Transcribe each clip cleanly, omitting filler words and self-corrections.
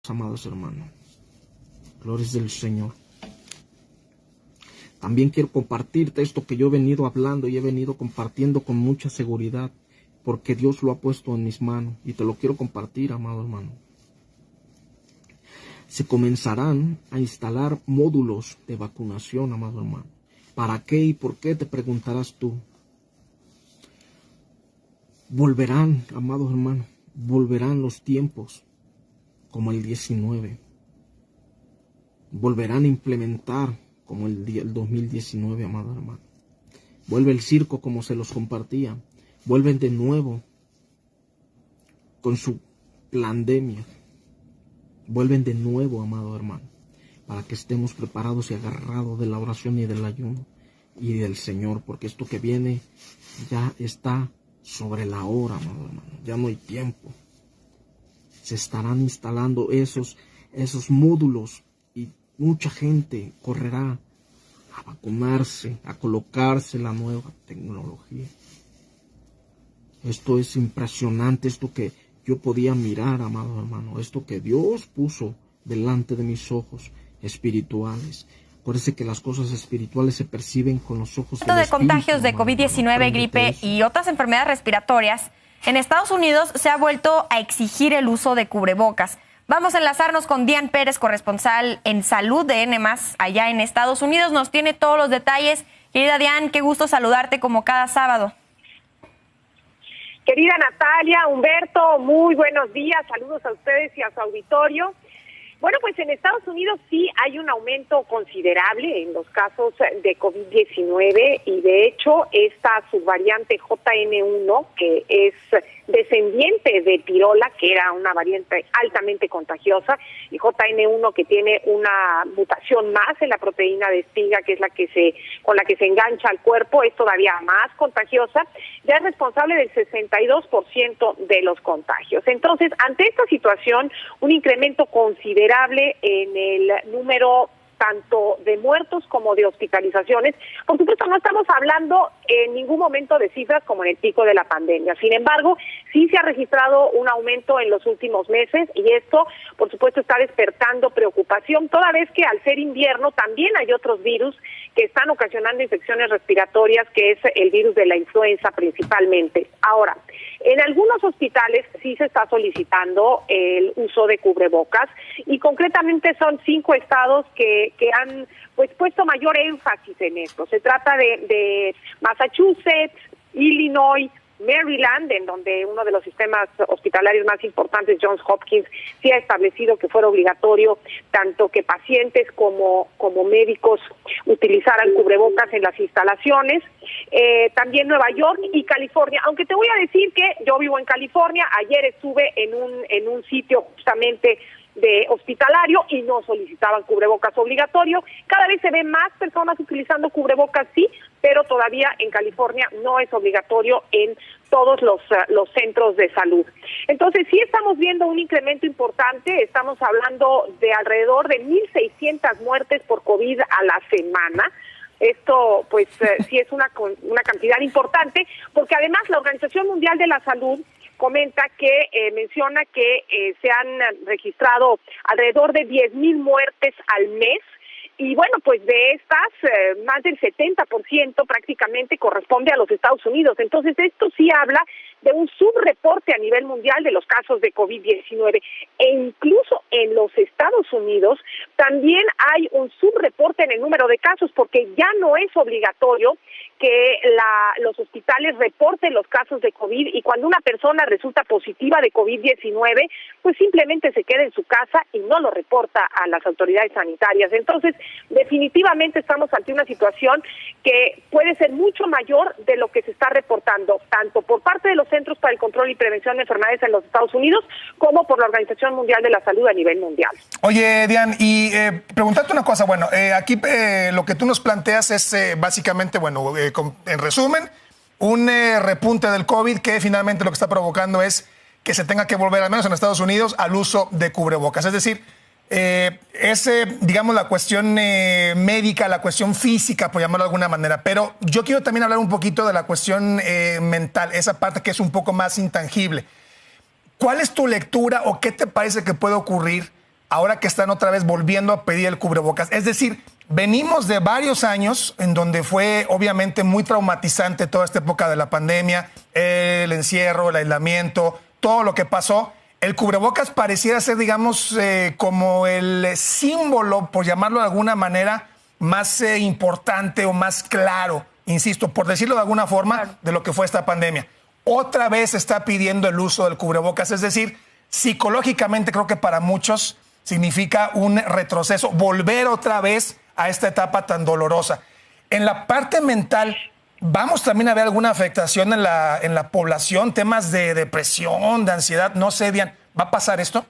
amados hermanos. Gloria del Señor. También quiero compartirte esto que yo he venido hablando y he venido compartiendo con mucha seguridad, porque Dios lo ha puesto en mis manos y te lo quiero compartir, amado hermano. Se comenzarán a instalar módulos de vacunación, amado hermano. ¿Para qué y por qué? Te preguntarás tú. Volverán, amados hermanos, volverán los tiempos como el 19. Volverán a implementar como el 2019, amado hermano. Vuelve el circo como se los compartía. Vuelven de nuevo con su pandemia. Vuelven de nuevo, amado hermano, para que estemos preparados y agarrados de la oración y del ayuno y del Señor, porque esto que viene ya está sobre la hora, amado hermano. Ya no hay tiempo. Se estarán instalando esos módulos y mucha gente correrá a vacunarse, a colocarse la nueva tecnología. Esto es impresionante, esto que yo podía mirar, amado hermano, esto que Dios puso delante de mis ojos espirituales. Acuérdense que las cosas espirituales se perciben con los ojos del espíritu. De contagios de COVID-19, gripe y otras enfermedades respiratorias, en Estados Unidos se ha vuelto a exigir el uso de cubrebocas. Vamos a enlazarnos con Dian Pérez, corresponsal en Salud de N+, allá en Estados Unidos. Nos tiene todos los detalles. Querida Dian, qué gusto saludarte como cada sábado. Querida Natalia, Humberto, muy buenos días. Saludos a ustedes y a su auditorio. Bueno, pues en Estados Unidos sí hay un aumento considerable en los casos de COVID-19 y de hecho esta subvariante JN1, que es descendiente de Pirola, que era una variante altamente contagiosa, y JN1 que tiene una mutación más en la proteína de espiga, que es con la que se engancha al cuerpo, es todavía más contagiosa, ya es responsable del 62% de los contagios. Entonces, ante esta situación, un incremento considerable en el número tanto de muertos como de hospitalizaciones. Por supuesto, no estamos hablando en ningún momento de cifras como en el pico de la pandemia. Sin embargo, sí se ha registrado un aumento en los últimos meses y esto, por supuesto, está despertando preocupación, toda vez que al ser invierno también hay otros virus que están ocasionando infecciones respiratorias, que es el virus de la influenza principalmente. Ahora, en algunos hospitales sí se está solicitando el uso de cubrebocas y concretamente son 5 estados que han puesto mayor énfasis en esto. Se trata de Massachusetts, Illinois, Maryland, en donde uno de los sistemas hospitalarios más importantes, Johns Hopkins, sí ha establecido que fuera obligatorio tanto que pacientes como médicos utilizaran cubrebocas en las instalaciones. También Nueva York y California, aunque te voy a decir que yo vivo en California. Ayer estuve en un sitio justamente de hospitalario y no solicitaban cubrebocas obligatorio. Cada vez se ven más personas utilizando cubrebocas, sí, pero todavía en California no es obligatorio en todos los centros de salud. Entonces sí estamos viendo un incremento importante, estamos hablando de alrededor de 1,600 muertes por COVID a la semana. Esto pues sí es una cantidad importante, porque además la Organización Mundial de la Salud comenta que menciona que se han registrado alrededor de 10,000 muertes al mes. Y bueno, pues de estas, más del 70% prácticamente corresponde a los Estados Unidos. Entonces, esto sí habla de un subreporte a nivel mundial de los casos de COVID-19. E incluso en los Estados Unidos también hay un subreporte en el número de casos, porque ya no es obligatorio que los hospitales reporten los casos de COVID, y cuando una persona resulta positiva de COVID-19, pues simplemente se queda en su casa y no lo reporta a las autoridades sanitarias. Entonces, definitivamente estamos ante una situación que puede ser mucho mayor de lo que se está reportando, tanto por parte de los Centros para el Control y Prevención de Enfermedades en los Estados Unidos, como por la Organización Mundial de la Salud a nivel mundial. Oye, Dian, y preguntarte una cosa, bueno, aquí lo que tú nos planteas es básicamente, bueno, en resumen, un repunte del COVID que finalmente lo que está provocando es que se tenga que volver, al menos en Estados Unidos, al uso de cubrebocas. Es decir, digamos, la cuestión médica, la cuestión física, por llamarlo de alguna manera. Pero yo quiero también hablar un poquito de la cuestión mental, esa parte que es un poco más intangible. ¿Cuál es tu lectura o qué te parece que puede ocurrir ahora que están otra vez volviendo a pedir el cubrebocas. Es decir, venimos de varios años en donde fue obviamente muy traumatizante toda esta época de la pandemia, el encierro, el aislamiento, todo lo que pasó. El cubrebocas pareciera ser, digamos, como el símbolo, por llamarlo de alguna manera, más importante o más claro, insisto, por decirlo de alguna forma, de lo que fue esta pandemia. Otra vez está pidiendo el uso del cubrebocas, es decir, psicológicamente creo que para muchos significa un retroceso, volver otra vez a esta etapa tan dolorosa. En la parte mental, ¿vamos también a ver alguna afectación en la población? Temas de depresión, de ansiedad, no sé, Dian, ¿va a pasar esto?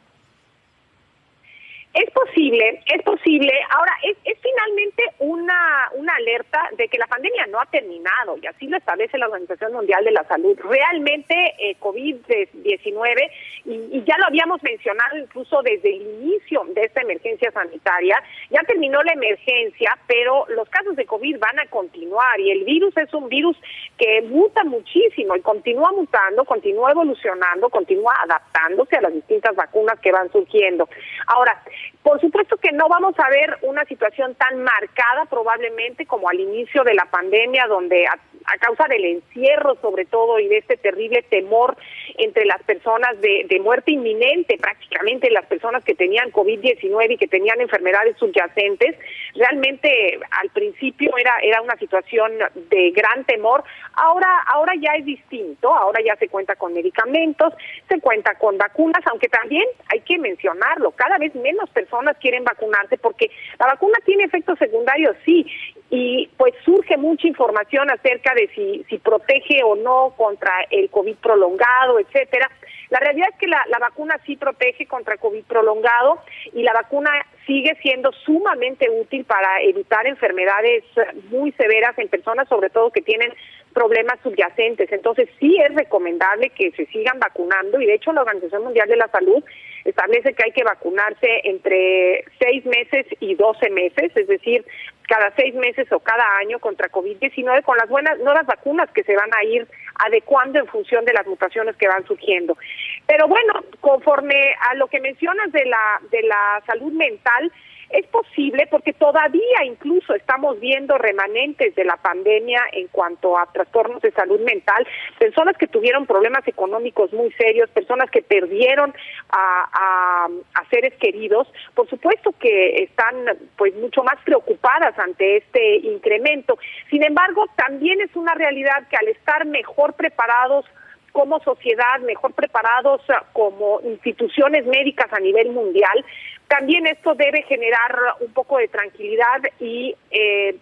Es posible, es posible. Ahora, es finalmente una alerta de que la pandemia no ha terminado, y así lo establece la Organización Mundial de la Salud. Realmente COVID-19, y ya lo habíamos mencionado incluso desde el inicio de esta emergencia sanitaria, ya terminó la emergencia, pero los casos de COVID van a continuar, y el virus es un virus que muta muchísimo, y continúa mutando, continúa evolucionando, continúa adaptándose a las distintas vacunas que van surgiendo. Ahora, por supuesto que no vamos a ver una situación tan marcada probablemente como al inicio de la pandemia, donde a causa del encierro sobre todo y de este terrible temor entre las personas de muerte inminente, prácticamente las personas que tenían COVID-19 y que tenían enfermedades subyacentes, realmente al principio era una situación de gran temor. Ahora ya es distinto, ahora ya se cuenta con medicamentos, se cuenta con vacunas, aunque también hay que mencionarlo, cada vez menos personas quieren vacunarse porque la vacuna tiene efectos secundarios, sí, y pues surge mucha información acerca de si protege o no contra el COVID prolongado, etcétera. La realidad es que la vacuna sí protege contra COVID prolongado, y la vacuna sigue siendo sumamente útil para evitar enfermedades muy severas en personas, sobre todo que tienen problemas subyacentes. Entonces sí es recomendable que se sigan vacunando, y de hecho la Organización Mundial de la Salud establece que hay que vacunarse entre 6 meses y 12 meses, es decir, cada 6 meses o cada año contra COVID-19 con las nuevas vacunas que se van a ir adecuando en función de las mutaciones que van surgiendo. Pero bueno, conforme a lo que mencionas de la salud mental, es posible porque todavía incluso estamos viendo remanentes de la pandemia en cuanto a trastornos de salud mental, personas que tuvieron problemas económicos muy serios, personas que perdieron a seres queridos, por supuesto que están pues mucho más preocupadas ante este incremento. Sin embargo, también es una realidad que al estar mejor preparados como sociedad, mejor preparados como instituciones médicas a nivel mundial, también esto debe generar un poco de tranquilidad y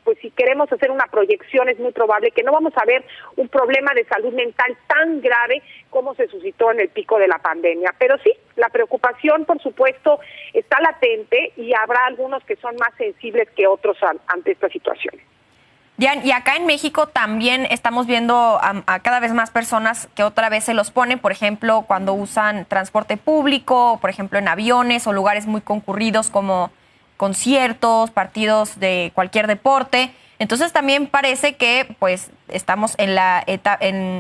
pues si queremos hacer una proyección es muy probable que no vamos a ver un problema de salud mental tan grave como se suscitó en el pico de la pandemia. Pero sí, la preocupación por supuesto está latente y habrá algunos que son más sensibles que otros ante esta situación. Dian, y acá en México también estamos viendo a cada vez más personas que otra vez se los ponen, por ejemplo, cuando usan transporte público, por ejemplo, en aviones o lugares muy concurridos como conciertos, partidos de cualquier deporte. Entonces también parece que pues estamos en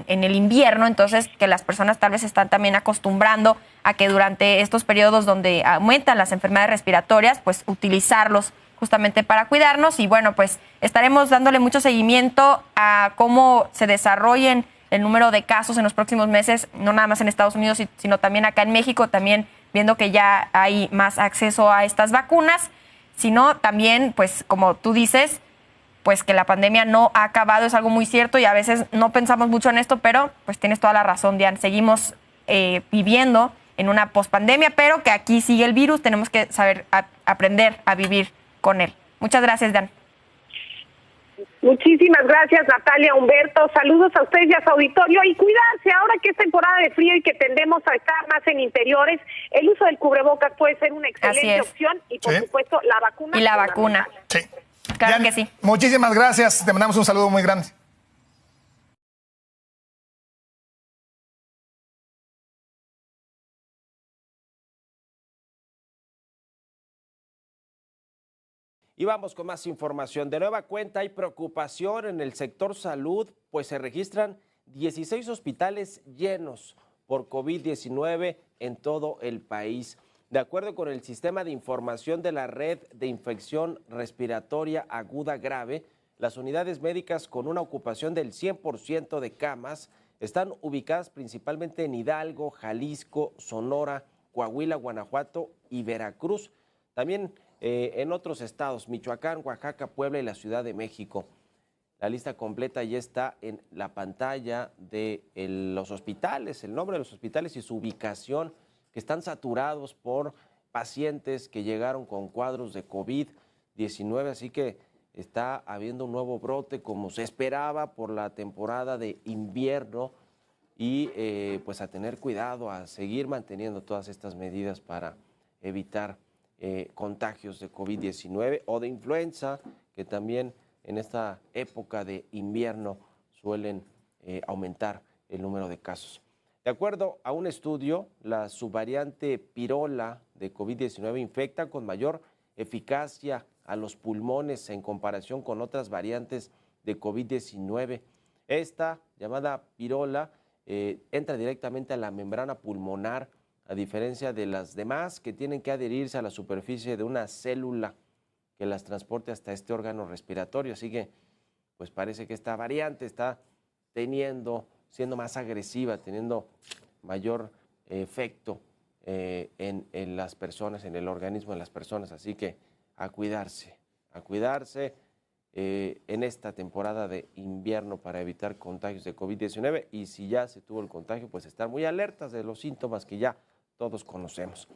el invierno, entonces que las personas tal vez están también acostumbrando a que durante estos periodos donde aumentan las enfermedades respiratorias, pues utilizarlos justamente para cuidarnos. Y bueno, pues estaremos dándole mucho seguimiento a cómo se desarrollen el número de casos en los próximos meses, no nada más en Estados Unidos, sino también acá en México, también viendo que ya hay más acceso a estas vacunas, sino también, pues como tú dices, pues que la pandemia no ha acabado, es algo muy cierto y a veces no pensamos mucho en esto, pero pues tienes toda la razón, Dian, seguimos viviendo en una pospandemia, pero que aquí sigue el virus, tenemos que saber aprender a vivir con él. Muchas gracias, Dan. Muchísimas gracias, Natalia, Humberto. Saludos a ustedes y a su auditorio. Y cuidarse, ahora que es temporada de frío y que tendemos a estar más en interiores, el uso del cubrebocas puede ser una excelente opción. Y por supuesto, la vacuna. Y la vacuna. Sí. Claro Dian, que sí. Muchísimas gracias. Te mandamos un saludo muy grande. Y vamos con más información. De nueva cuenta hay preocupación en el sector salud, pues se registran 16 hospitales llenos por COVID-19 en todo el país. De acuerdo con el Sistema de Información de la Red de Infección Respiratoria Aguda Grave, las unidades médicas con una ocupación del 100% de camas están ubicadas principalmente en Hidalgo, Jalisco, Sonora, Coahuila, Guanajuato y Veracruz. También en otros estados, Michoacán, Oaxaca, Puebla y la Ciudad de México. La lista completa ya está en la pantalla de los hospitales, el nombre de los hospitales y su ubicación, que están saturados por pacientes que llegaron con cuadros de COVID-19, así que está habiendo un nuevo brote como se esperaba por la temporada de invierno y pues a tener cuidado, a seguir manteniendo todas estas medidas para evitar contagios de COVID-19 o de influenza, que también en esta época de invierno suelen aumentar el número de casos. De acuerdo a un estudio, la subvariante pirola de COVID-19 infecta con mayor eficacia a los pulmones en comparación con otras variantes de COVID-19. Esta, llamada pirola, entra directamente a la membrana pulmonar, a diferencia de las demás que tienen que adherirse a la superficie de una célula que las transporte hasta este órgano respiratorio. Así que, pues parece que esta variante está siendo más agresiva, teniendo mayor efecto en las personas, en el organismo de las personas. Así que a cuidarse en esta temporada de invierno para evitar contagios de COVID-19 y si ya se tuvo el contagio, pues estar muy alertas de los síntomas que ya todos conocemos.